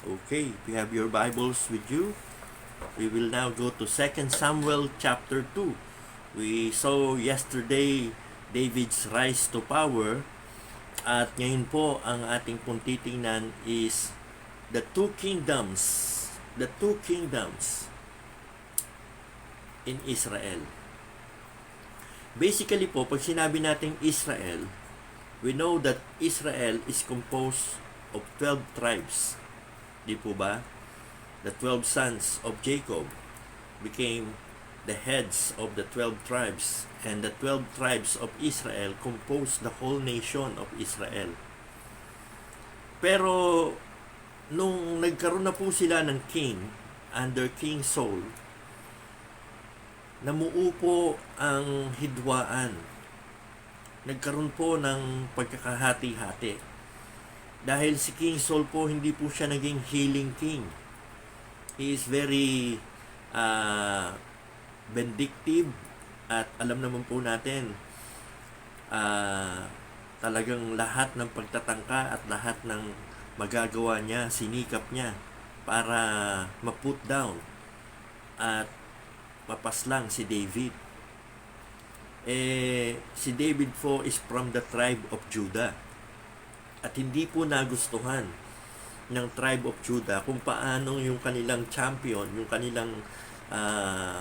Okay, if you have your Bibles with you, we will now go to 2 Samuel chapter 2. We saw yesterday David's rise to power, at ngayon po ang ating pong titingnan is the two kingdoms in Israel. Basically po, pag sinabi nating Israel, we know that Israel is composed of 12 tribes. Di po ba? The 12 sons of Jacob became the heads of the 12 tribes, and the 12 tribes of Israel composed the whole nation of Israel. Pero nung nagkaroon na po sila ng king under King Saul, namuo po ang hidwaan. Nagkaroon po ng pagkakahati-hati. Dahil si King Saul po, hindi po siya naging healing king. He is very vindictive, at alam naman po natin, talagang lahat ng pagtatangka at lahat ng magagawa niya, sinikap niya para ma-put down at mapaslang si David. Si David po is from the tribe of Judah. At hindi po nagustuhan ng tribe of Judah kung paano yung kanilang champion, yung kanilang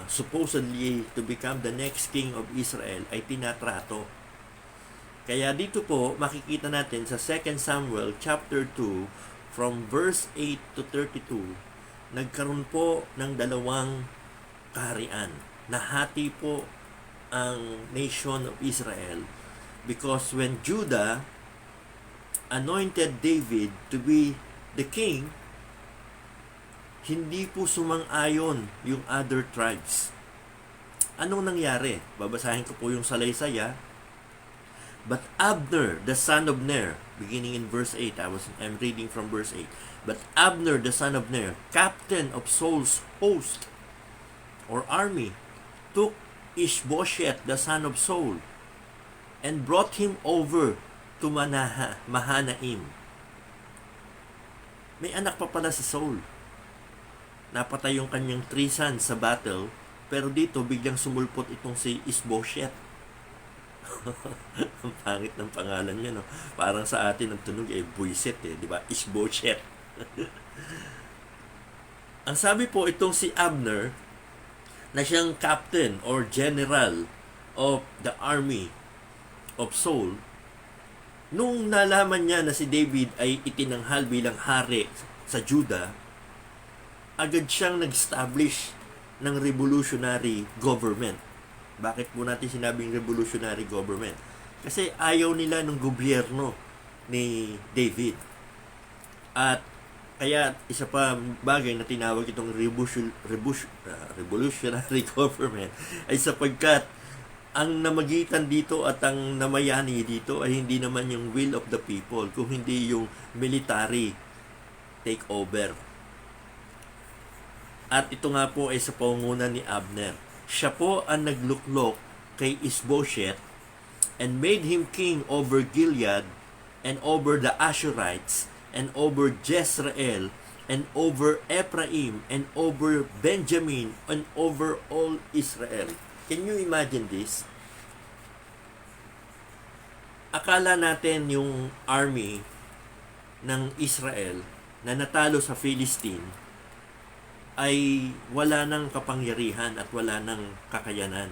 supposedly to become the next king of Israel ay tinatrato. Kaya dito po makikita natin sa 2 Samuel chapter 2 from verse 8 to 32, nagkaroon po ng dalawang kaharian. Nahati po ang nation of Israel because when Judah anointed David to be the king, hindi po sumang-ayon yung other tribes. Anong nangyari? Babasahin ko po yung salaysay. But Abner, the son of Ner, beginning in verse 8, I'm reading from verse 8. But Abner, the son of Ner, captain of Saul's host or army, took Ishbosheth, the son of Saul, and brought him over to Mahanaim. May anak pa pala si Saul. Napatay yung kanyang 3 sons sa battle, pero dito biglang sumulpot itong si Ishbosheth. Ang pangit ng pangalan niya, no? Parang sa atin ang tunog buisit, di ba? Ishbosheth. Ang sabi po, itong si Abner, na siyang captain or general of the army of Saul, nung nalaman niya na si David ay itinanghal bilang hari sa Judah, agad siyang nag-establish ng revolutionary government. Bakit po natin sinabing revolutionary government? Kasi ayaw nila ng gobyerno ni David. At kaya isa pa bagay na tinawag itong revolutionary government ay sapagkat ang namagitan dito at ang namayani dito ay hindi naman yung will of the people, kung hindi yung military takeover. At ito nga po ay sa pangunguna ni Abner. Siya po ang nagluklok kay Ishbosheth and made him king over Gilead and over the Ashurites and over Jezreel and over Ephraim and over Benjamin and over all Israel. Can you imagine this? Akala natin yung army ng Israel na natalo sa Philistine ay wala ng kapangyarihan at wala ng kakayanan,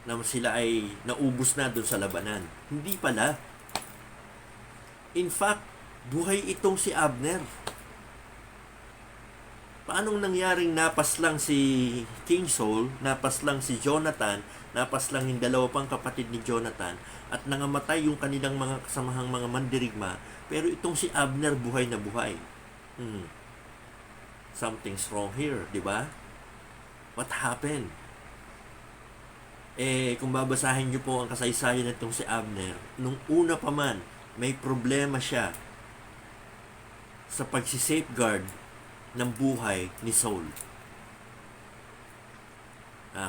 na sila ay naubos na doon sa labanan. Hindi pala. In fact, buhay itong si Abner. Paanong nangyaring napaslang si King Saul, napaslang si Jonathan, napaslang yung 2 pang kapatid ni Jonathan, at nangamatay yung kanilang mga kasamahang mga mandirigma, pero itong si Abner buhay na buhay. Something's wrong here, di ba? What happened? Kung babasahin niyo po ang kasaysayan nitong si Abner, nung una pa man, may problema siya sa pagsi-safeguard ng buhay ni Saul.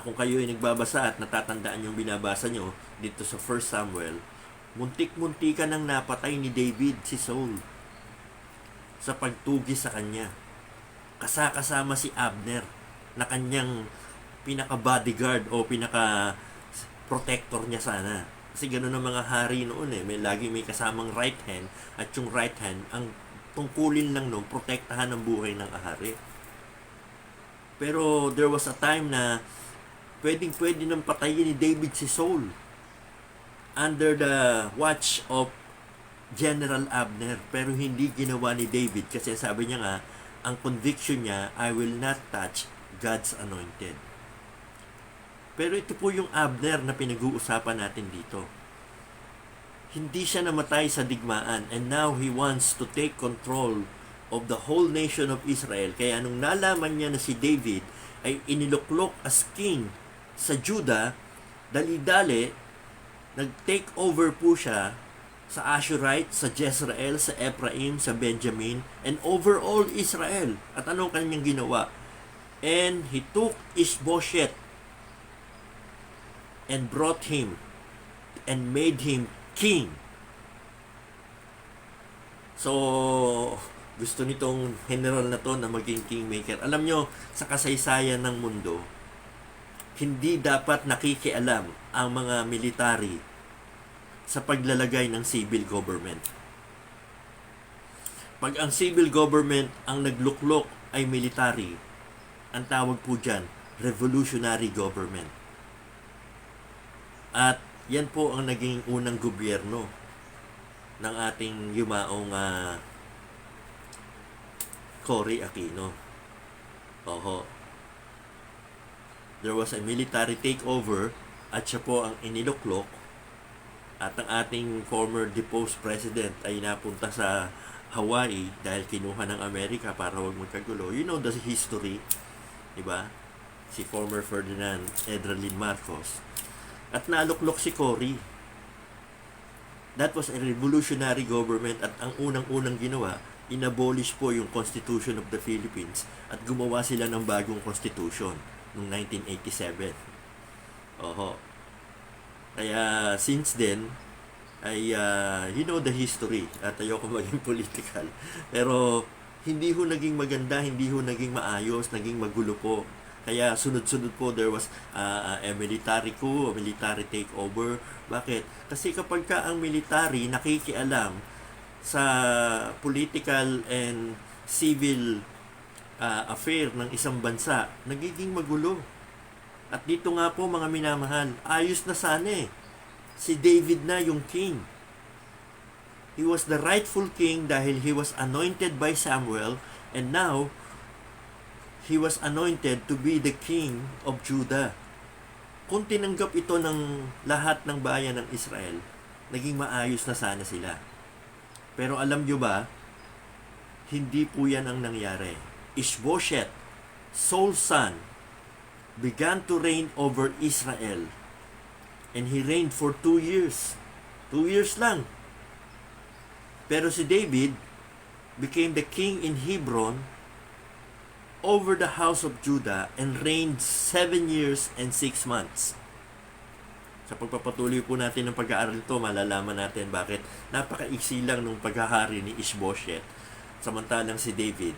Kung kayo ay nagbabasa at natatandaan yung binabasa nyo dito sa 1 Samuel, muntik-muntikan nang napatay ni David si Saul. sa pagtugis sa kanya. Kasama si Abner na kanyang pinaka-bodyguard o pinaka-protector niya sana. Kasi gano'n ang mga hari noon may kasamang right hand at yung right hand, ang tungkulin lang noon, protektahan ang buhay ng hari. Pero there was a time na pwede nang patayin ni David si Saul under the watch of General Abner. Pero hindi ginawa ni David kasi sabi niya nga, ang conviction niya, I will not touch God's anointed. Pero ito po yung Abner na pinag-uusapan natin dito. Hindi siya namatay sa digmaan and now he wants to take control of the whole nation of Israel. Kaya nung nalaman niya na si David ay iniluklok as king sa Judah, dali-dali, nag-take over po siya sa Ashurite, sa Jezreel, sa Ephraim, sa Benjamin, and over all Israel. At anong kanyang ginawa? And he took Ishbosheth and brought him and made him king. So, gusto nitong general na to na maging kingmaker. Alam nyo, sa kasaysayan ng mundo, hindi dapat nakikialam ang mga military sa paglalagay ng civil government. Pag ang civil government ang nagluklok ay military, ang tawag po dyan, revolutionary government. At yan po ang naging unang gobyerno ng ating yumaong Cory Aquino. Oho. There was a military takeover at siya po ang iniluklok at ang ating former deposed president ay napunta sa Hawaii dahil kinuha ng Amerika para wag magkagulo. You know the history, diba? Si former Ferdinand Edralin Marcos. At naluklok si Cory. That was a revolutionary government at ang unang-unang ginawa, inabolish po yung Constitution of the Philippines at gumawa sila ng bagong constitution noong 1987. Oho. Kaya since then, ay you know the history at ayoko maging political. Pero hindi ho naging maganda, hindi ho naging maayos, naging magulo po. Kaya sunod-sunod po there was a military coup, a military takeover. Bakit? Kasi kapag ka ang military nakikialam sa political and civil affair ng isang bansa, nagiging magulo. At dito nga po mga minamahal, ayos na sana si David na yung king. He was the rightful king dahil he was anointed by Samuel and now he was anointed to be the king of Judah. Kung tinanggap ito ng lahat ng bayan ng Israel, naging maayos na sana sila. Pero alam nyo ba, hindi po yan ang nangyari. Ishbosheth, Saul's son, began to reign over Israel. And he reigned for 2 years. 2 years lang. Pero si David became the king in Hebron over the house of Judah and reigned 7 years and 6 months. Sa pagpapatuloy po natin ng pag-aaral ito, malalaman natin bakit napakaiksi lang nung paghahari ni Ishbosheth. Samantalang si David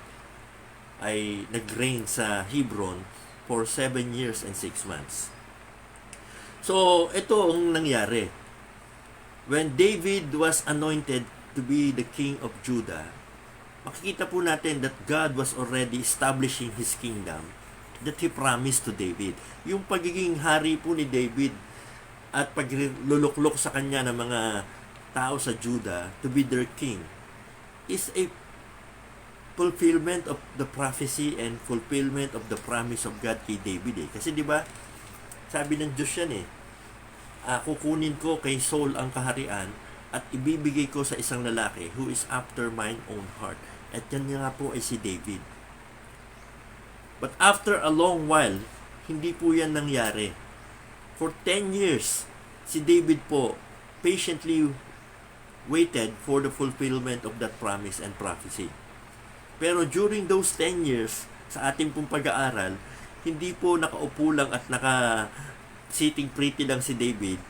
ay nag-reign sa Hebron for 7 years and 6 months. So, ito ang nangyari. When David was anointed to be the king of Judah, makikita po natin that God was already establishing His kingdom that He promised to David. Yung pagiging hari po ni David at pagluluklok sa kanya ng mga tao sa Judah to be their king is a fulfillment of the prophecy and fulfillment of the promise of God kay David Kasi di ba sabi ng Diyos yan kukunin ko kay Saul ang kaharian at ibibigay ko sa isang lalaki who is after mine own heart. At yan nga po ay si David. But after a long while, hindi po yan nangyari. For 10 years, si David po patiently waited for the fulfillment of that promise and prophecy. Pero during those 10 years, sa ating pong pag-aaral, hindi po nakaupo lang at sitting pretty lang si David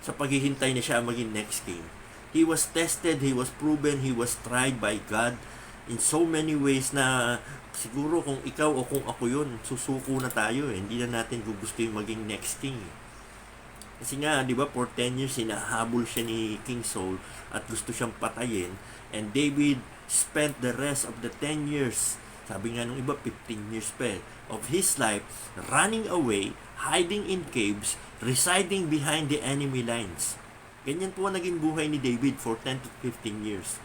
sa paghihintay na siya maging next king. He was tested, he was proven, he was tried by God in so many ways na siguro kung ikaw o kung ako yun, susuko na tayo eh. Hindi na natin gusto yung maging next king. Kasi nga, di ba, for 10 years, hinahabol siya ni King Saul at gusto siyang patayin. And David spent the rest of the 10 years, sabi nga nung iba, 15 years pa of his life, running away, hiding in caves, residing behind the enemy lines. Ganyan po ang naging buhay ni David for 10 to 15 years.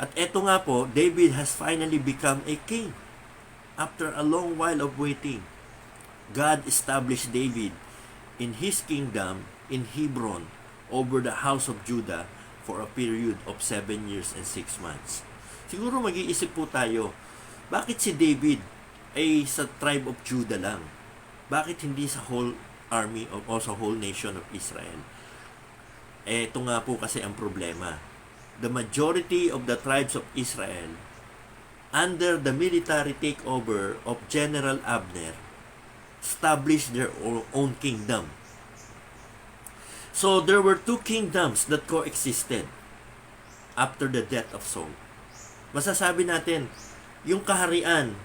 At eto nga po, David has finally become a king. After a long while of waiting, God established David in his kingdom in Hebron over the house of Judah for a period of 7 years and 6 months. Siguro mag-iisip po tayo, bakit si David ay sa tribe of Judah lang? Bakit hindi sa whole army o sa whole nation of Israel? Ito nga po kasi ang problema. The majority of the tribes of Israel, under the military takeover of General Abner, established their own kingdom. So there were two kingdoms that coexisted after the death of Saul. Masasabi natin, yung kaharian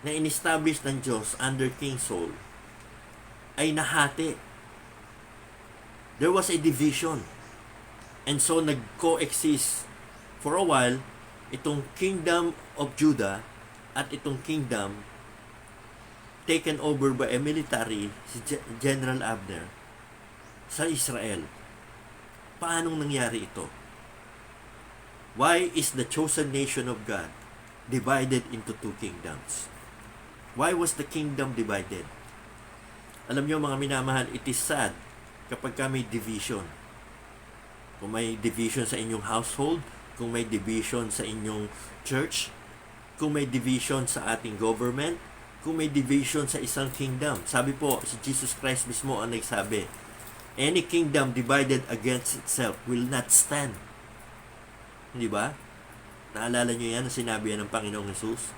na in-establish ng Diyos under King Saul ay nahati. There was a division. And so nag-coexist for a while itong kingdom of Judah at itong kingdom taken over by a military, si General Abner, sa Israel. Paanong nangyari ito? Why is the chosen nation of God divided into two kingdoms? Why was the kingdom divided? Alam niyo mga minamahal, it is sad kapag may division. Kung may division sa inyong household, kung may division sa inyong church, kung may division sa ating government, kung may division sa isang kingdom. Sabi po, si Jesus Christ mismo ang nagsabi, any kingdom divided against itself will not stand. Hindi ba? Naalala nyo yan, sinabi yan ng Panginoong Jesus?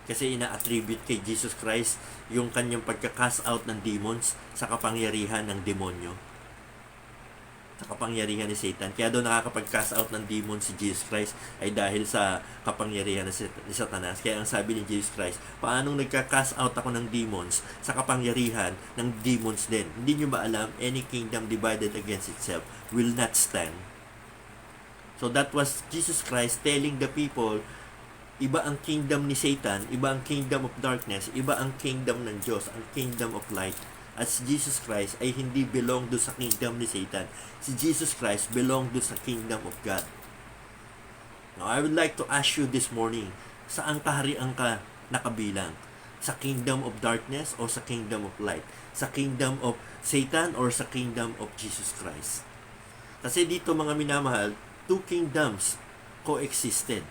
Kasi ina-attribute kay Jesus Christ yung kanyang pagka-cast out ng demons sa kapangyarihan ng demonyo. Sa kapangyarihan ni Satan. Kaya doon nakakapag-cast out ng demons si Jesus Christ ay dahil sa kapangyarihan ni Satanas. Kaya ang sabi ni Jesus Christ, paanong nagka-cast out ako ng demons sa kapangyarihan ng demons din? Hindi nyo ba alam, any kingdom divided against itself will not stand. So that was Jesus Christ telling the people, iba ang kingdom ni Satan, iba ang kingdom of darkness, iba ang kingdom ng Diyos, ang kingdom of light. At si Jesus Christ ay hindi belong doon sa kingdom ni Satan. Si Jesus Christ belong doon sa kingdom of God. Now, I would like to ask you this morning, saan kaharian ka nakabilang? Sa kingdom of darkness o sa kingdom of light? Sa kingdom of Satan or sa kingdom of Jesus Christ? Kasi dito mga minamahal, two kingdoms coexisted.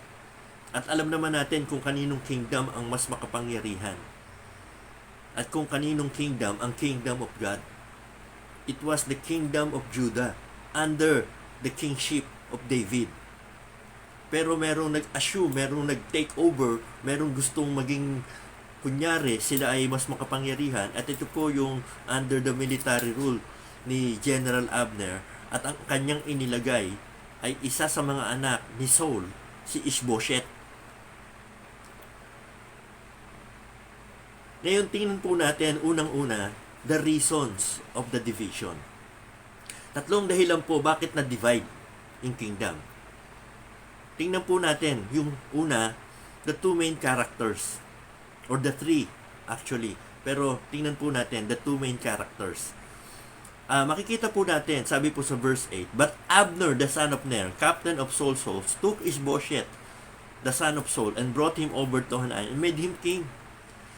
At alam naman natin kung kaninong kingdom ang mas makapangyarihan. At kung kaninong kingdom ang kingdom of God. It was the kingdom of Judah under the kingship of David. Pero merong nag-assume, merong nag-take over, merong gustong maging, kunyari, sila ay mas makapangyarihan. At ito po yung under the military rule ni General Abner. At ang kanyang inilagay ay isa sa mga anak ni Saul, si Ishbosheth. Ngayon, tingnan po natin, unang-una, the reasons of the division. Tatlong dahilan po bakit na-divide yung kingdom. Tingnan po natin, yung una, the two main characters. Or the three, actually. Pero tingnan po natin, the two main characters. Makikita po natin, sabi po sa verse 8, but Abner, the son of Ner, captain of Saul's host, took Ishbosheth, the son of Saul, and brought him over to Hanai and made him king.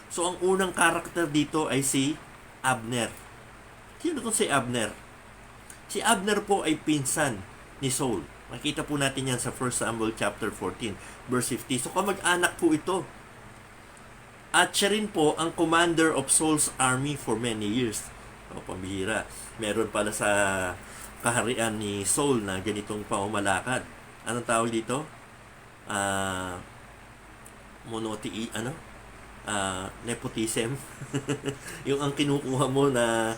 So, ang unang karakter dito ay si Abner. Sino itong si Abner? Si Abner po ay pinsan ni Saul. Makita po natin yan sa 1 Samuel chapter 14, verse 50. So, kamag-anak po ito. At siya rin po ang commander of Saul's army for many years. O, pambihira. Meron pala sa kaharian ni Saul na ganitong pamamalakad. Anong tawag dito? Nepotism. Yung ang kinukuha mo na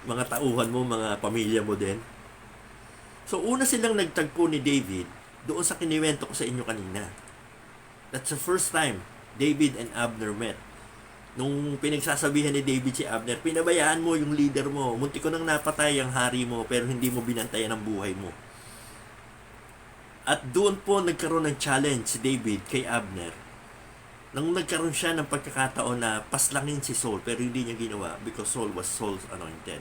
mga tauhan mo, mga pamilya mo din. So, una silang nagtagpo ni David doon sa kiniwento ko sa inyo kanina. That's the first time David and Abner met. Nung pinagsasabihan ni David si Abner, pinabayaan mo yung leader mo. Munti ko nang napatay ang hari mo, pero hindi mo binantayan ang buhay mo. At doon po nagkaroon ng challenge si David kay Abner. Nang nagkaroon siya ng pagkakataon na paslangin si Saul, pero hindi niya ginawa because Saul was Saul's anointed.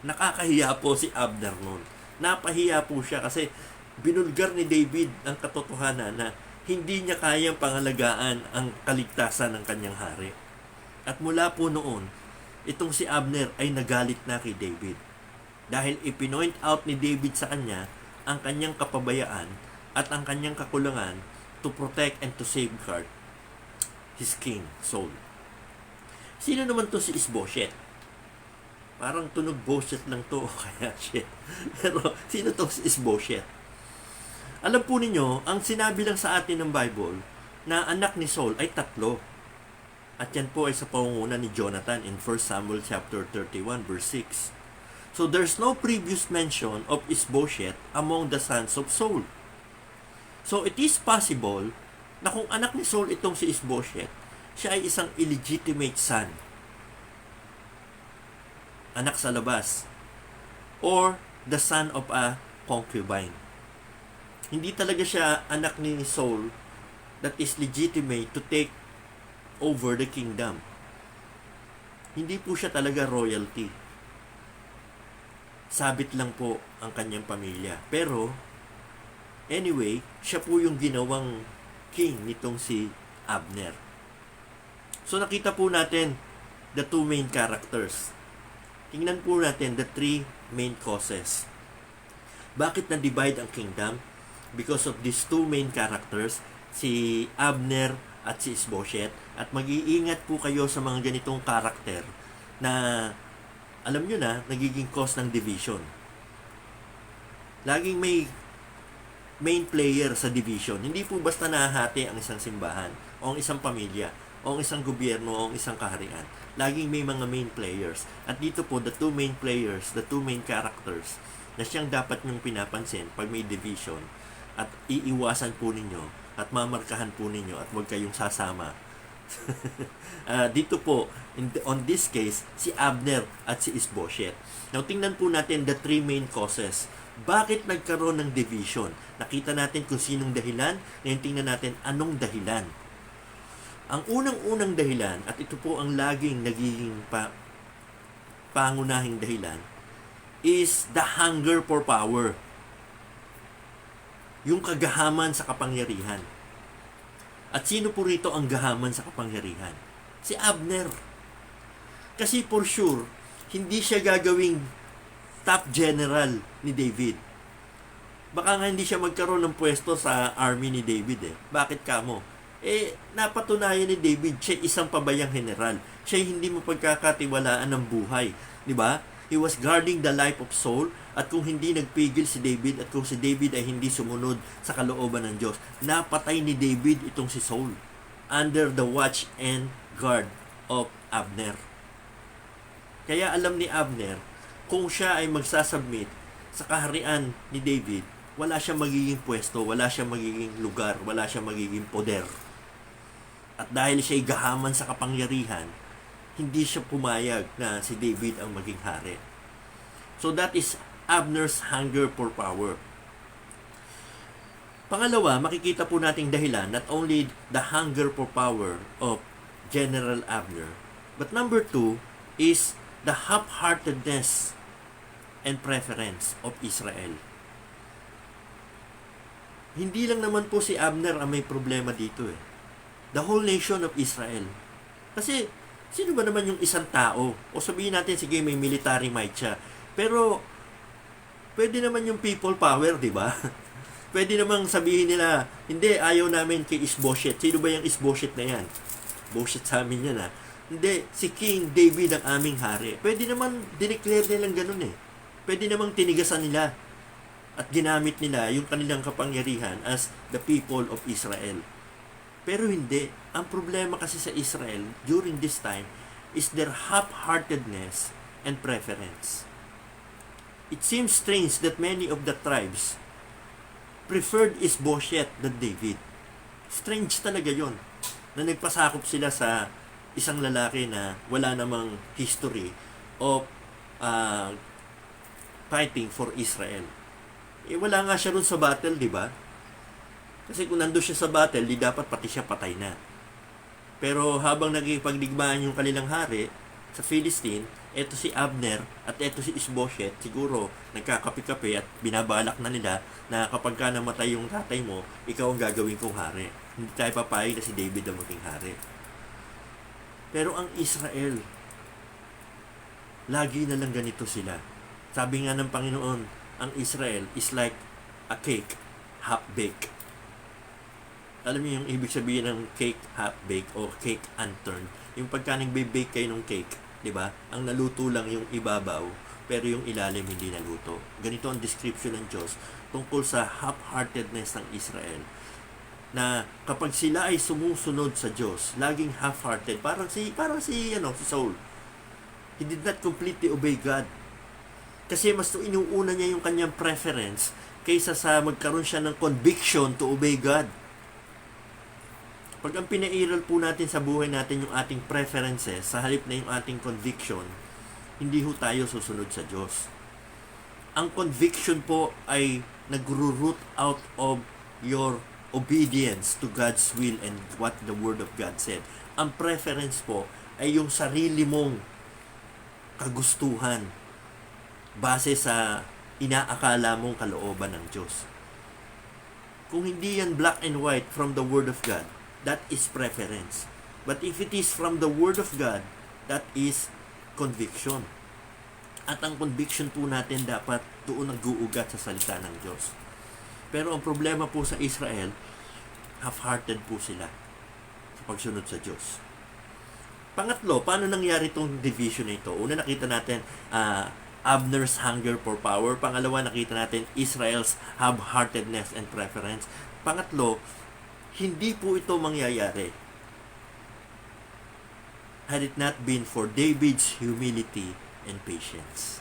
Nakakahiya po si Abner noon. Napahiya po siya kasi binulgar ni David ang katotohanan na hindi niya kayang pangalagaan ang kaligtasan ng kanyang hari. At mula po noon, itong si Abner ay nagalit na kay David. Dahil ipinoint out ni David sa kanya ang kanyang kapabayaan at ang kanyang kakulangan to protect and to safeguard his king, Saul. Sino naman to si Isbosheth? Parang tunog Bosheth lang to, kaya shit. Pero sino to si Isbosheth? Alam po ninyo, ang sinabi lang sa atin ng Bible na anak ni Saul ay 3. At yan po ay sa pangunguna ni Jonathan in 1 Samuel chapter 31 verse 6. So there's no previous mention of Isbosheth among the sons of Saul. So it is possible na kung anak ni Saul itong si Isbosheth, siya ay isang illegitimate son. Anak sa labas. Or the son of a concubine. Hindi talaga siya anak ni Saul that is legitimate to take over the kingdom. Hindi po siya talaga royalty. Sabit lang po ang kanyang pamilya. Pero, anyway, siya po yung ginawang king nitong si Abner. So nakita po natin the 2 main characters. Tingnan po natin the 3 main causes. Bakit na-divide ang kingdom? Because of these 2 main characters, si Abner at si Isbosheth. At mag-iingat po kayo sa mga ganitong karakter na alam nyo na, nagiging cause ng division. Laging may main player sa division. Hindi po basta nahahati ang isang simbahan o ang isang pamilya o ang isang gobyerno o ang isang kaharian. Laging may mga main players. At dito po, the 2 main players, the 2 main characters na siyang dapat nyong pinapansin pag may division at iiwasan po ninyo at mamarkahan po ninyo at huwag kayong sasama. Dito po, on this case, si Abner at si Isbosheth. Now, tingnan po natin the 3 main causes. Bakit nagkaroon ng division? Nakita natin kung sinong dahilan. Ngayon tingnan natin anong dahilan. Ang unang-unang dahilan, at ito po ang laging nagiging pangunahing dahilan, is the hunger for power. Yung kagahaman sa kapangyarihan. At sino po rito ang gahaman sa kapangyarihan? Si Abner. Kasi for sure, hindi siya gagawing top general ni David. Baka nga hindi siya magkaroon ng pwesto sa army ni David . Bakit kamo? Napatunayan ni David, siya isang pabayang general. Siya hindi mapagkakatiwalaan ng buhay. Diba? He was guarding the life of Saul, at kung hindi nagpigil si David at kung si David ay hindi sumunod sa kalooban ng Diyos, napatay ni David itong si Saul under the watch and guard of Abner. Kaya alam ni Abner, kung siya ay magsasubmit sa kaharian ni David, wala siyang magiging pwesto, wala siyang magiging lugar, wala siyang magiging poder. At dahil siya ay gahaman sa kapangyarihan, hindi siya pumayag na si David ang maging hari. So that is Abner's hunger for power. Pangalawa, makikita po nating dahilan not only the hunger for power of General Abner, but number 2 is the half-heartedness and preference of Israel. Hindi lang naman po si Abner ang may problema dito . The whole nation of Israel. Kasi sino ba naman yung isang tao? O sabihin natin, sige, may military might siya. Pero pwede naman yung people power, di ba? Pwede namang sabihin nila, hindi, ayaw namin kay Isbosheth. Sino ba yung Isbosheth na yan? Bosheth sa amin yan . Hindi, si King David ang aming hari. Pwede naman dineclare nilang ganun . Pwede namang tinigasan nila at ginamit nila yung kanilang kapangyarihan as the people of Israel. Pero hindi. Ang problema kasi sa Israel during this time is their half-heartedness and preference. It seems strange that many of the tribes preferred Isbosheth than David. Strange talaga yon na nagpasakop sila sa isang lalaki na wala namang history of uh, fighting for Israel. Wala nga siya ron sa battle, di ba? Kasi kung nandun siya sa battle, di dapat pati siya patay na. Pero habang nagipagdigmaan yung kanilang hari sa Philistine, eto si Abner at eto si Isbosheth, siguro nagkakape-kape at binabalak na nila na kapag ka namatay yung tatay mo, ikaw ang gagawin kong hari. Hindi tayo papayag na si David ang maging hari. Pero ang Israel, lagi na lang ganito sila. Sabi nga ng Panginoon, ang Israel is like a cake, half-baked. Alam niyo yung ibig sabihin ng cake half-baked o cake unturned? Yung pagka nagbe-bake kayo ng cake, di ba? Ang naluto lang yung ibabaw, pero yung ilalim hindi naluto. Ganito ang description ng Diyos tungkol sa half-heartedness ng Israel. Na kapag sila ay sumusunod sa Diyos, laging half-hearted, parang si Saul. He did not completely obey God. Kasi mas inuuna niya yung kanyang preference kaysa sa magkaroon siya ng conviction to obey God. Pag ang pinairal po natin sa buhay natin yung ating preferences sa halip na yung ating conviction, hindi ho tayo susunod sa Diyos. Ang conviction po ay nagro-root out of your obedience to God's will and what the Word of God said. Ang preference po ay yung sarili mong kagustuhan base sa inaakala mong kalooban ng Diyos. Kung hindi yan black and white from the Word of God, that is preference. But if it is from the Word of God, that is conviction. At ang conviction po natin dapat doon nag-uugat sa salita ng Diyos. Pero ang problema po sa Israel, half-hearted po sila sa pagsunod sa Diyos. Pangatlo, paano nangyari itong division na ito? Una, nakita natin Abner's hunger for power. Pangalawa, nakita natin Israel's half-heartedness and preference. Pangatlo, hindi po ito mangyayari had it not been for David's humility and patience.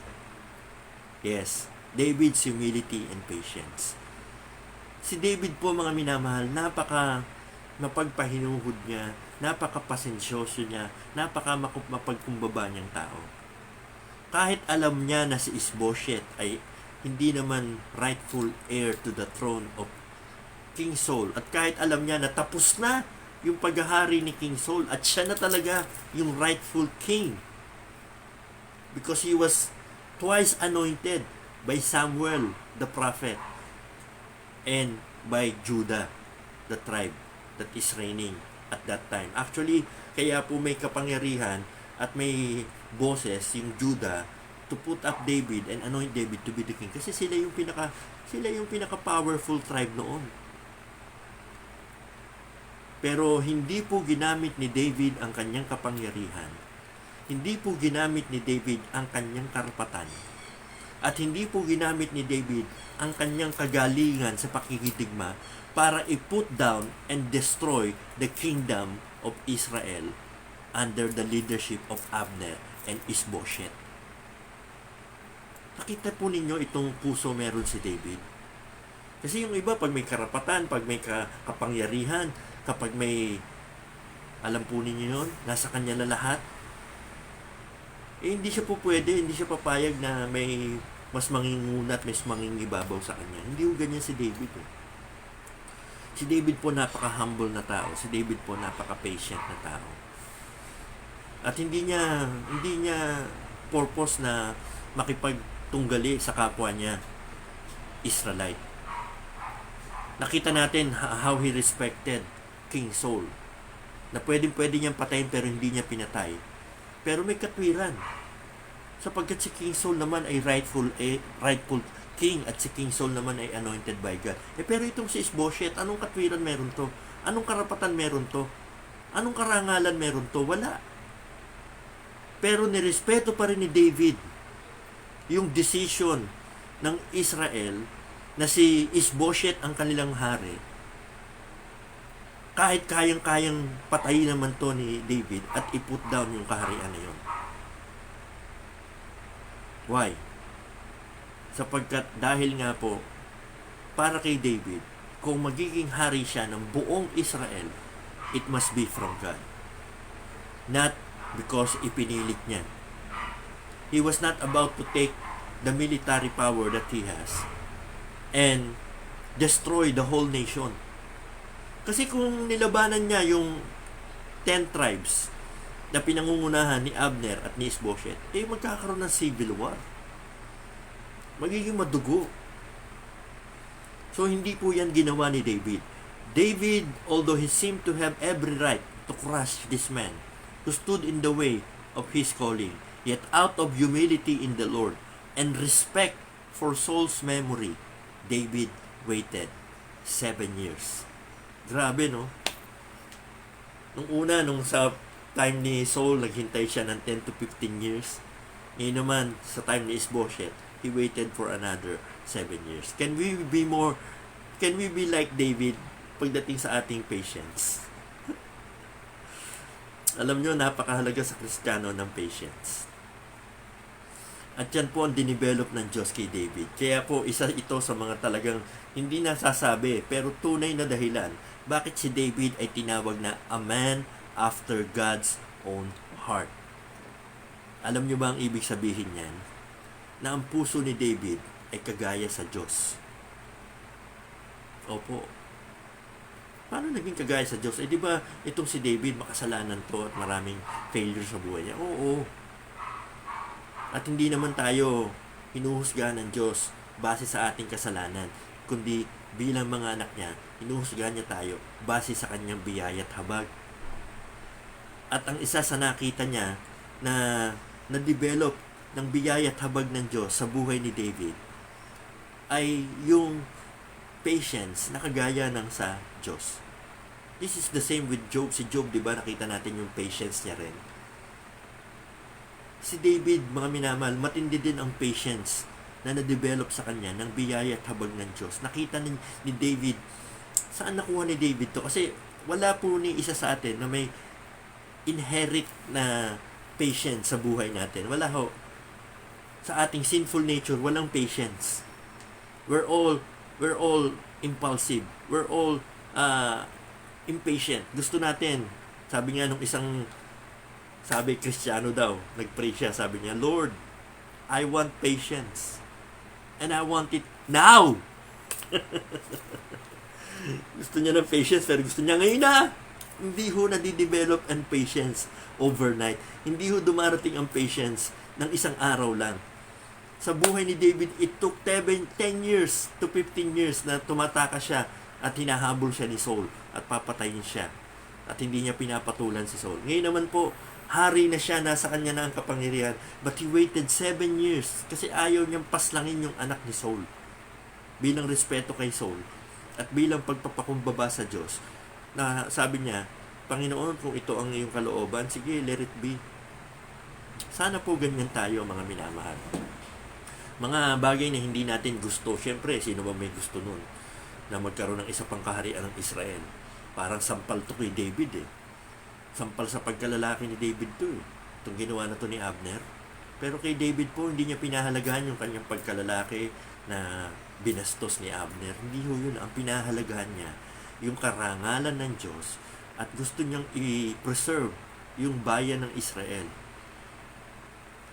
Yes, David's humility and patience. Si David po, mga minamahal, napaka mapagpahinuhod niya, napaka-pasensyoso niya, mapagkumbaba niyang tao. Kahit alam niya na si Isbosheth ay hindi naman rightful heir to the throne of King Saul, at kahit alam niya na tapos na yung paghahari ni King Saul at siya na talaga yung rightful king because he was twice anointed by Samuel the prophet and by Judah, the tribe that is reigning at that time. Actually, kaya po may kapangyarihan at may boses yung Judah to put up David and anoint David to be the king kasi sila yung pinaka powerful tribe noon. Pero hindi po ginamit ni David ang kanyang kapangyarihan. Hindi po ginamit ni David ang kanyang karapatan. At hindi po ginamit ni David ang kanyang kagalingan sa pakikidigma para i-put down and destroy the kingdom of Israel under the leadership of Abner and Isbosheth. Nakita po ninyo itong puso meron si David. Kasi yung iba, pag may karapatan, pag may kapangyarihan, kapag may, alam po ninyo yun, nasa kanya na lahat, hindi siya po pwede, hindi siya papayag na may mas mangingunat, mas mangingibabaw sa kanya. Hindi po ganyan si David. Si David po napaka-humble na tao. Si David po napaka-patient na tao. At hindi niya purpose na makipagtunggali sa kapwa niya, Israelite. Nakita natin how he respected King Saul. Na pwede niyang patayin pero hindi niya pinatay. Pero may katwiran. Sapagkat si King Saul naman ay rightful king at si King Saul naman ay anointed by God. Pero itong si Isbosheth, anong katwiran meron to? Anong karapatan meron to? Anong karangalan meron to? Wala. Pero nirespeto pa rin ni David yung decision ng Israel na si Isbosheth ang kanilang hari. Kahit kayang-kayang patayin naman to ni David at i-put down yung kaharian na yun. Why? Sapagkat dahil nga po, para kay David, kung magiging hari siya ng buong Israel, it must be from God. Not because ipinilit niya. He was not about to take the military power that he has and destroy the whole nation. Kasi kung nilabanan niya yung 10 tribes na pinangungunahan ni Abner at ni Ishbosheth, magkakaroon ng civil war. Magiging madugo. So, hindi po yan ginawa ni David. David, although he seemed to have every right to crush this man who stood in the way of his calling, yet out of humility in the Lord and respect for Saul's memory, David waited 7 years. Grabe, no? Nung sa time ni Saul, naghintay siya ng 10 to 15 years. Ngayon naman, sa time ni Ishbosheth, he waited for another 7 years. Can we be like David pagdating sa ating patience? Alam nyo, napakahalaga sa Kristiyano ng patience. At yan po ang dinivelop ng Diyos kay David. Kaya po, isa ito sa mga talagang hindi nasasabi, pero tunay na dahilan bakit si David ay tinawag na a man after God's own heart. Alam nyo ba ang ibig sabihin niyan? Na ang puso ni David ay kagaya sa Diyos. Opo. Paano naging kagaya sa Diyos? Di ba itong si David makasalanan to at maraming failure sa buhay niya? Oo. At hindi naman tayo hinuhusgahan ng Diyos base sa ating kasalanan, kundi bilang mga anak niya, hinuhusgahan niya tayo base sa kanyang biyaya at habag. At ang isa sa nakita niya na na-develop ng biyaya at habag ng Diyos sa buhay ni David ay yung patience na kagaya ng sa Diyos. This is the same with Job. Si Job, di ba, nakita natin yung patience niya rin. Si David, mga minamahal, matindi din ang patience na na-develop sa kanya ng biyaya at habag ng Diyos. Nakita ni David, saan nakuha ni David to? Kasi wala po ni isa sa atin na may inherit na patience sa buhay natin. Wala ho. Sa ating sinful nature, walang patience. We're all impulsive. We're all impatient. Gusto natin. Sabi nga nung sabi Kristiyano daw, nagpray siya, sabi niya, Lord, I want patience. And I want it now. Gusto niya ng patience, pero gusto niya ngayon na. Hindi ho nadidevelop ang patience overnight. Hindi ho dumarating ang patience ng isang araw lang. Sa buhay ni David, it took 10 years to 15 years na tumataka siya at hinahabol siya ni Saul at papatayin siya. At hindi niya pinapatulan si Saul. Ngayon naman po, hari na siya, nasa kanya na ang kapangyarihan. But he waited 7 years kasi ayaw niyang paslangin yung anak ni Saul. Bilang respeto kay Saul at bilang pagpapakumbaba sa Diyos, na sabi niya, Panginoon, kung ito ang iyong kalooban, sige, let it be. Sana po ganyan tayo, mga minamahal. Mga bagay na hindi natin gusto, syempre, sino ba may gusto nun? Na magkaroon ng isa pang kaharian ng Israel. Parang sampal to kay David eh. Sampal sa pagkalalaki ni David to eh. Itong ginawa na to ni Abner. Pero kay David po, hindi niya pinahalagahan yung kanyang pagkalalaki na binastos ni Abner. Hindi ho yun. Ang pinahalagahan niya, yung karangalan ng Diyos at gusto niyang i-preserve yung bayan ng Israel.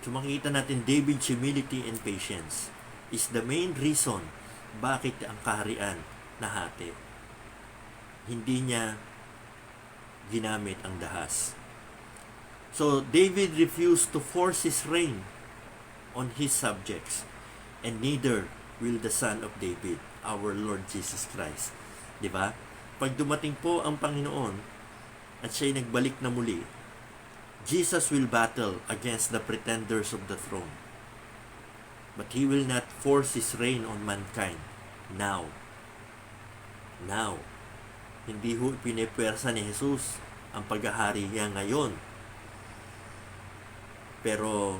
So makikita natin David's humility and patience is the main reason bakit ang kaharian nahati. Hindi niya ginamit ang dahas. So David refused to force his reign on his subjects, and neither will the Son of David, our Lord Jesus Christ. Diba? Pag dumating po ang Panginoon at siya'y nagbalik na muli, Jesus will battle against the pretenders of the throne. But He will not force His reign on mankind now. Now. Hindi ho pinipwersa ni Jesus ang paghahari niya ngayon. Pero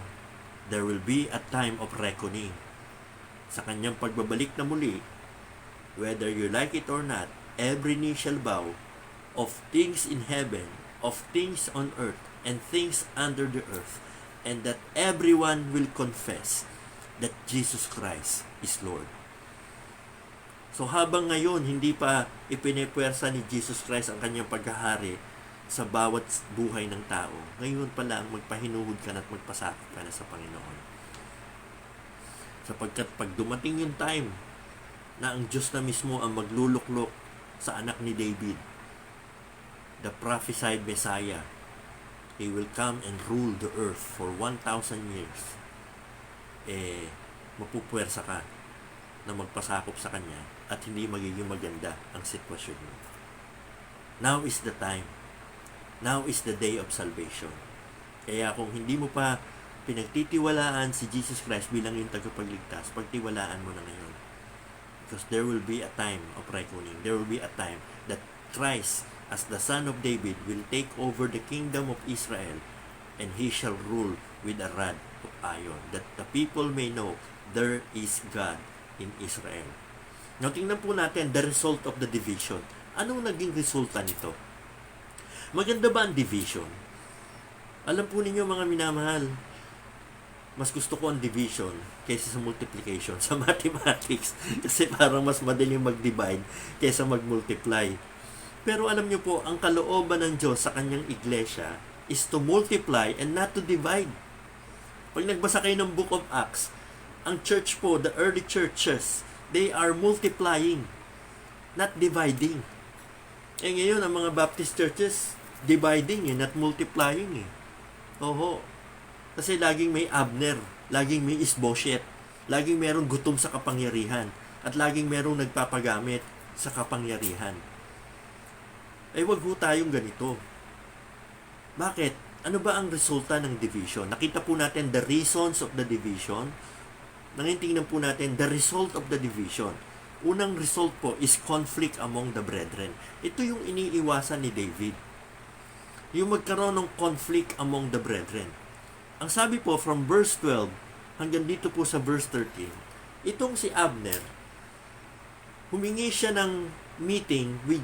there will be a time of reckoning. Sa kanyang pagbabalik na muli, whether you like it or not, every knee shall bow of things in heaven, of things on earth, and things under the earth, and that everyone will confess that Jesus Christ is Lord. So habang ngayon, hindi pa ipinepwersa ni Jesus Christ ang kanyang paghahari sa bawat buhay ng tao, ngayon pa lang magpahinuhod ka na at magpasakop ka na sa Panginoon. Sapagkat pag dumating yung time na ang Diyos na mismo ang magluluklok sa anak ni David, the prophesied Messiah, He will come and rule the earth for 1,000 years. Mapupwersa ka na magpasakop sa Kanya at hindi magiging maganda ang sitwasyon mo. Now is the time. Now is the day of salvation. Kaya kung hindi mo pa pinagtitiwalaan si Jesus Christ bilang yung tagapagligtas, pagtiwalaan mo na ngayon. Because there will be a time of reckoning. There will be a time that Christ, as the Son of David, will take over the kingdom of Israel, and He shall rule with a rod of iron, that the people may know there is God in Israel. Now, tingnan po natin the result of the division. Anong naging resulta nito? Maganda ba ang division? Alam po ninyo mga minamahal, mas gusto ko ang division kaysa sa multiplication sa mathematics kasi parang mas madaling mag-divide kaysa mag-multiply. Pero alam nyo po, ang kalooban ng Diyos sa kanyang iglesia is to multiply and not to divide. Pag nagbasa kayo ng Book of Acts, ang church po, the early churches, they are multiplying, not dividing. Ngayon, ang mga Baptist churches, dividing not multiplying Oho. Kasi laging may Abner, laging may Isbosheth, laging merong gutom sa kapangyarihan, at laging merong nagpapagamit sa kapangyarihan. Wag ho tayong ganito. Bakit? Ano ba ang resulta ng division? Nakita po natin the reasons of the division. Nangintingnan po natin the result of the division. Unang result po is conflict among the brethren. Ito yung iniiwasan ni David. Yung magkaroon ng conflict among the brethren. Ang sabi po from verse 12 hanggang dito po sa verse 13, itong si Abner, humingi siya ng meeting with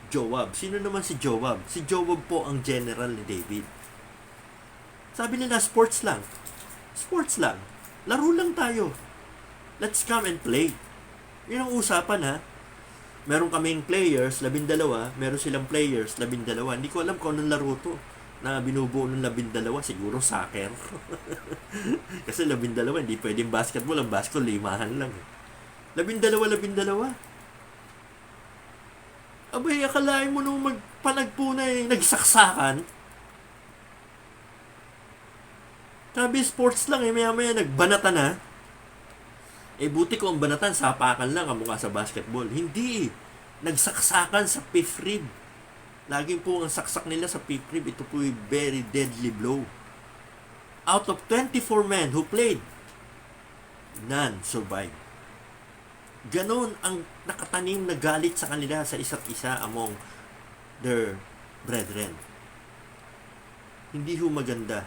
Joab. Sino naman si Joab? Si Joab po ang general ni David. Sabi nila, sports lang. Sports lang. Laro lang tayo. Let's come and play. Yun ang usapan ha. Meron kaming players, 12. Meron silang players, 12. Hindi ko alam kung anong laro to na binubuo ng 12. Siguro soccer. Kasi 12, hindi pwedeng basketball. Ang basketball, 5 lang. 12. Abay, akalain mo nung magpanagpo na nagsaksakan. Sabi, sports lang maya-maya nagbanata na. Buti ko ang banatan, sapakan lang, kamukha sa basketball. Hindi. Nagsaksakan sa fifth rib. Laging po ang saksak nila sa fifth rib. Ito po yung very deadly blow. Out of 24 men who played, none survived. Ganon ang nakatanim na galit sa kanila sa isa't isa among their brethren. Hindi ho maganda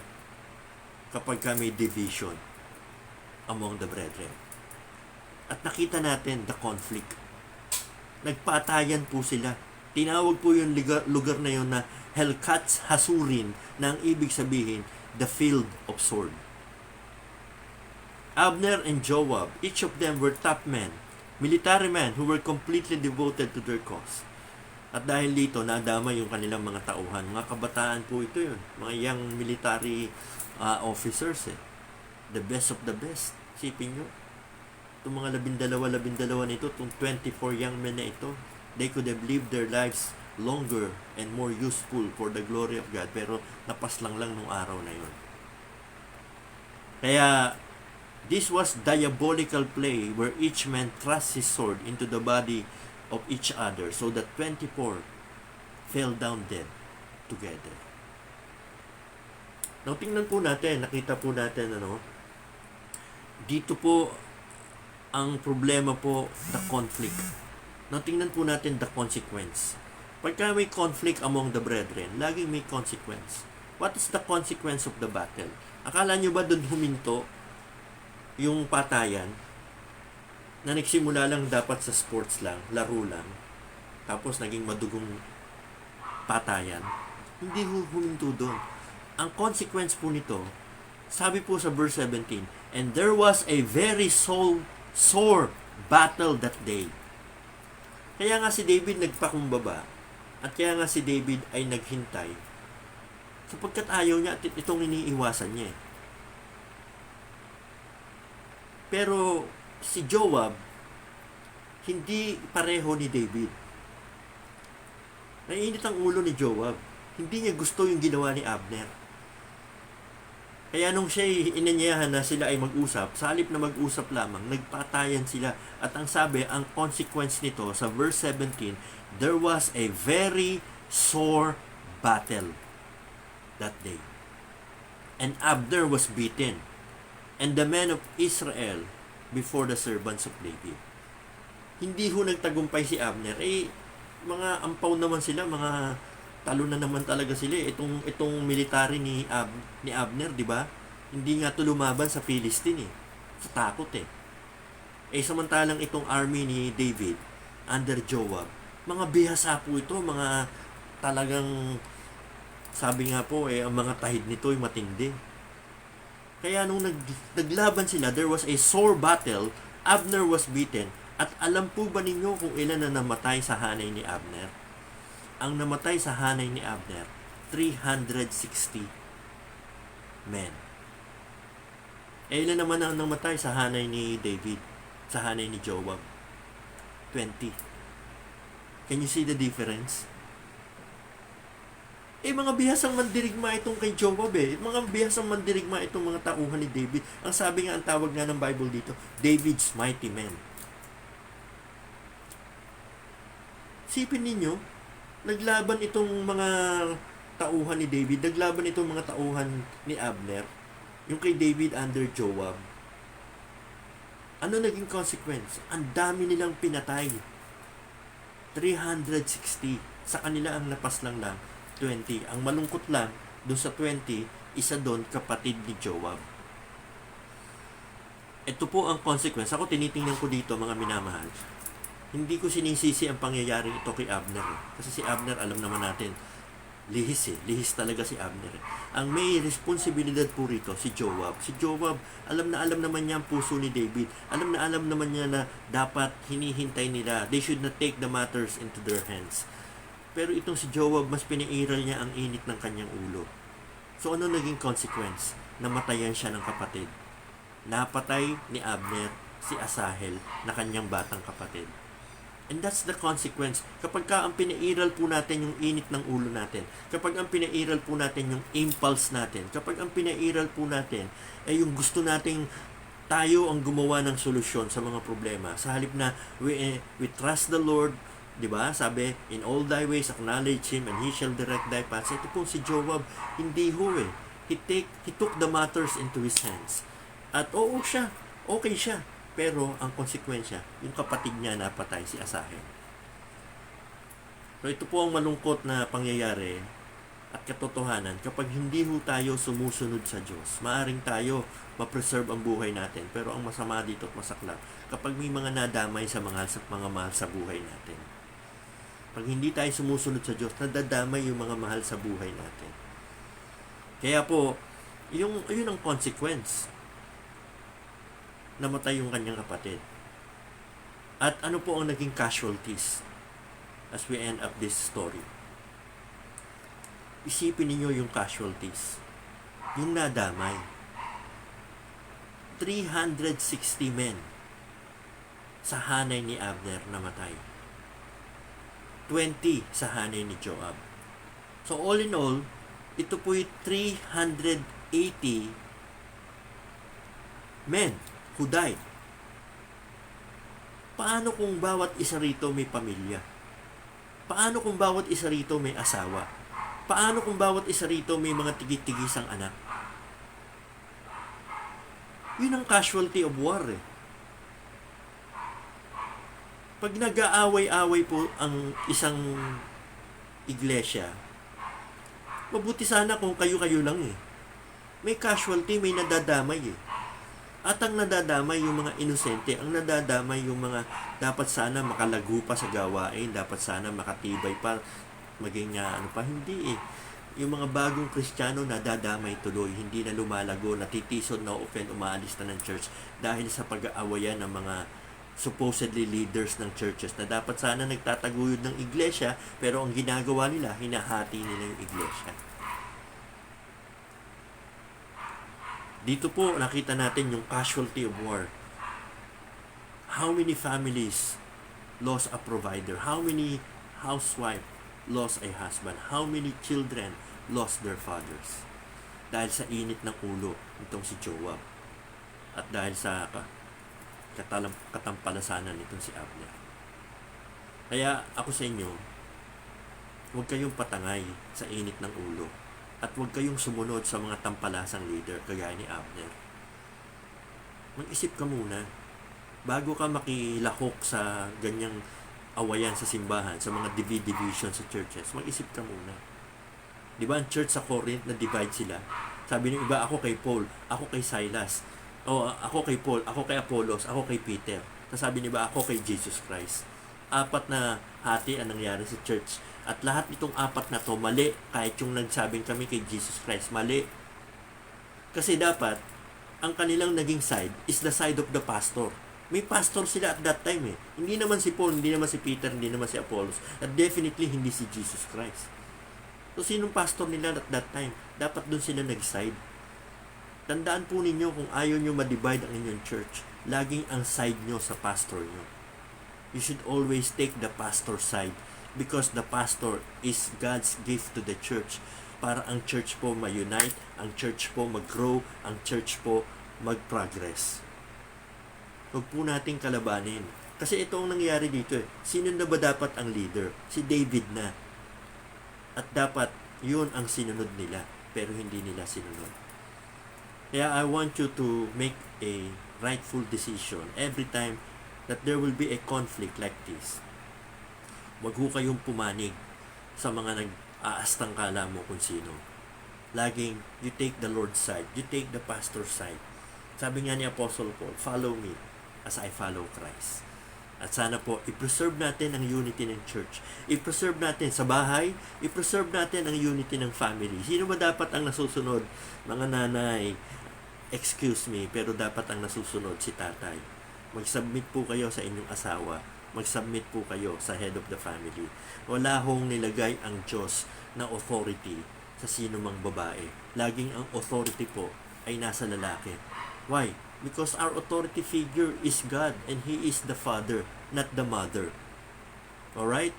kapag may division among the brethren. At nakita natin the conflict. Nagpatayan po sila. Tinawag po yung lugar na yun na Helkatz Hasurin, na ang ibig sabihin, the field of sword. Abner and Joab, each of them were top men, military men who were completely devoted to their cause. At dahil dito, nadama yung kanilang mga tauhan. Mga kabataan po ito yun. Mga young military officers The best of the best. Sipin nyo. Itong mga 12 nito, itong 24 young men na ito, they could have lived their lives longer and more useful for the glory of God. Pero napaslang lang nung araw na yun. Kaya, this was diabolical play where each man thrust his sword into the body of each other so that 24 fell down dead together. Now, tingnan po natin, nakita po natin, dito po, ang problema po, the conflict. Now, tingnan po natin the consequence. Pagka may conflict among the brethren, laging may consequence. What is the consequence of the battle? Akala nyo ba doon huminto yung patayan na nagsimula lang dapat sa sports lang, laro lang, tapos naging madugong patayan? Hindi huminto doon. Ang consequence po nito, sabi po sa verse 17, and there was a very sore battle that day. Kaya nga si David nagpakumbaba at kaya nga si David ay naghintay sapagkat ayaw niya at itong iniiwasan niya. Pero si Joab, hindi pareho ni David. Naiinit ang ulo ni Joab. Hindi niya gusto yung ginawa ni Abner. Kaya nung siya inanyayahan na sila ay mag-usap, sa halip na mag-usap lamang, nagpatayan sila. At ang sabi, ang consequence nito sa verse 17, there was a very sore battle that day. And Abner was beaten, and the men of Israel before the servants of David. Hindi ho nagtagumpay si Abner. Mga ampaw naman sila, mga talo na naman talaga sila. Itong military ni Abner, di ba? Hindi nga to lumaban sa Philistine sa takot samantalang itong army ni David under Joab, mga bihasa po ito, mga talagang sabi nga po ang mga tahid nito ay matindi. Kaya nung naglaban sila, there was a sore battle. Abner was beaten. At alam po ba ninyo kung ilan na namatay sa hanay ni Abner? Ang namatay sa hanay ni Abner, 360 men. Ilan naman ang namatay sa hanay ni David, sa hanay ni Joab? 20. Can you see the difference? Mga bihasang mandirigma itong kay Joab Mga bihasang mandirigma itong mga tauhan ni David. Ang sabi nga, ang tawag nga ng Bible dito, David's mighty men. Sipin ninyo, naglaban itong mga tauhan ni David, naglaban itong mga tauhan ni Abner, yung kay David under Joab. Ano naging consequence? Ang dami nilang pinatay. 360. Sa kanila ang napaslang lang 20. Ang malungkot lang, doon sa 20, isa doon kapatid ni Joab. Ito po ang consequence. Ako tinitingnan ko dito, mga minamahal. Hindi ko sinisisi ang pangyayari ito kay Abner. Kasi si Abner, alam naman natin, lihis Lihis talaga si Abner. Ang may responsibilidad po rito, si Joab. Si Joab, alam naman niya ang puso ni David. Alam naman niya na dapat hinihintay nila. They should not take the matters into their hands. Pero itong si Joab, mas pinairal niya ang init ng kanyang ulo. So ano naging consequence? Namatayan siya ng kapatid. Napatay ni Abner si Asahel na kanyang batang kapatid. And that's the consequence. Kapag ang pinairal po natin yung init ng ulo natin, kapag ang pinairal po natin yung impulse natin, kapag ang pinairal po natin ay yung gusto nating tayo ang gumawa ng solusyon sa mga problema, sa halip na we trust the Lord, di ba? Sabi, in all thy ways acknowledge Him and He shall direct thy paths. Ito po si Joab, hindi ho He took the matters into his hands. At okay siya. Pero ang konsekwensya, yung kapatid niya napatay, si Asahel. So ito po ang malungkot na pangyayari at katotohanan. Kapag hindi ho tayo sumusunod sa Diyos, maaring tayo ma-preserve ang buhay natin. Pero ang masama dito at masaklap, kapag may mga nadamay sa mga mahal sa buhay natin. Pag hindi tayo sumusunod sa Diyos, nadadamay yung mga mahal sa buhay natin. Kaya po, yun ang consequence. Namatay yung kanyang kapatid. At ano po ang naging casualties as we end up this story? Isipin niyo yung casualties. Yung nadamay. 360 men sa hanay ni Abner namatay. 20 sa hanay ni Joab. So all in all, ito po'y 380 men who died. Paano kung bawat isa rito may pamilya? Paano kung bawat isa rito may asawa? Paano kung bawat isa rito may mga tigit-tigisang anak? Yun ang casualty of war Pag nag-aaway-away po ang isang iglesia, mabuti sana kung kayo-kayo lang May casualty, may nadadamay At ang nadadamay yung mga inosente, ang nadadamay yung mga dapat sana makalago pa sa gawain, dapat sana makatibay pa, maging hindi Yung mga bagong Kristiyano nadadamay tuloy, hindi na lumalago, natitisod, na-offend, umaalis na ng church dahil sa pag-aawayan ng mga supposedly leaders ng churches na dapat sana nagtataguyod ng iglesia, pero ang ginagawa nila, hinahati nila yung iglesia. Dito po nakita natin yung casualty of war. How many families lost a provider? How many housewife lost a husband? How many children lost their fathers? Dahil sa init ng ulo nitong si Joab. At dahil sa katampalasanan nitong si Abner. Kaya ako sa inyo, huwag kayong patangay sa init ng ulo. At huwag kayong sumunod sa mga tampalasang leader kagaya ni Abner. Mag-isip ka muna bago ka makilahok sa ganyang awayan sa simbahan, sa mga division sa churches. Mag-isip ka muna. Di ba ang church sa Corinth na divide sila? Sabi ng iba, ako kay Paul, ako kay Silas. O ako kay Paul, ako kay Apollos, ako kay Peter. Tapos sabi ng iba, ako kay Jesus Christ. 4 na hati ang nangyari sa church. At lahat itong 4 na to, mali. Kahit yung nagsabing kami kay Jesus Christ, mali. Kasi dapat, ang kanilang naging side is the side of the pastor. May pastor sila at that time eh. Hindi naman si Paul, hindi naman si Peter, hindi naman si Apollos. At definitely, hindi si Jesus Christ. So, sinong pastor nila at that time? Dapat doon sila nag-side. Tandaan po ninyo kung ayaw nyo ma-divide ang inyong church, laging ang side nyo sa pastor nyo. You should always take the pastor's side because the pastor is God's gift to the church para ang church po ma-unite, ang church po mag-grow, ang church po mag-progress. Huwag po nating kalabanin. Kasi ito ang nangyari dito eh. Sino na ba dapat ang leader? Si David na. At dapat yun ang sinunod nila, pero hindi nila sinunod. Kaya I want you to make a rightful decision every time that there will be a conflict like this. Huwag ho kayong pumanig sa mga nag-aastang kala mo kung sino. Laging, you take the Lord's side. You take the pastor's side. Sabi nga ni Apostle Paul, follow me as I follow Christ. At sana po, i-preserve natin ang unity ng church. I-preserve natin sa bahay, i-preserve natin ang unity ng family. Sino ba dapat ang nasusunod? Mga nanay, excuse me, pero dapat ang nasusunod si tatay. Mag-submit po kayo sa inyong asawa. Mag-submit po kayo sa head of the family. Wala hong nilagay ang Diyos na authority sa sino mang babae. Laging ang authority po ay nasa lalaki. Why? Because our authority figure is God and He is the Father, not the Mother. Alright?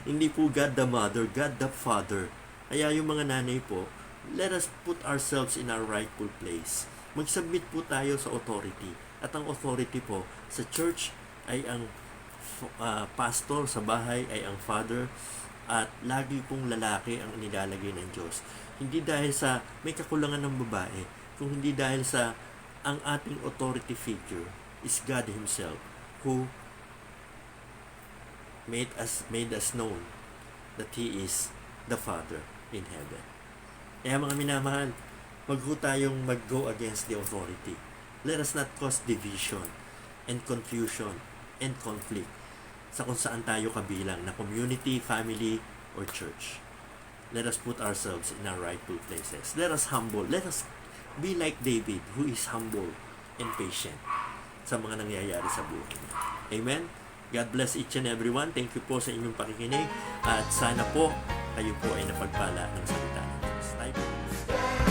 Hindi po God the Mother, God the Father. Kaya yung mga nanay po, let us put ourselves in our rightful place. Mag-submit po tayo sa authority. At ang authority po sa church ay ang pastor, sa bahay ay ang father, at lagi pong lalaki ang nilalagay ng Diyos. Hindi dahil sa may kakulangan ng babae, kung hindi dahil sa ang ating authority figure is God Himself who made us known that He is the Father in heaven. Kaya mga minamahal, wag ho tayong mag-go against the authority. Let us not cause division and confusion and conflict sa kung saan tayo kabilang na community, family, or church. Let us put ourselves in our rightful places. Let us humble. Let us be like David, who is humble and patient sa mga nangyayari sa buhay niya. Amen? God bless each and everyone. Thank you po sa inyong pakikinig. At sana po, kayo po ay napagpala ng salita ng Diyos. Tayo po.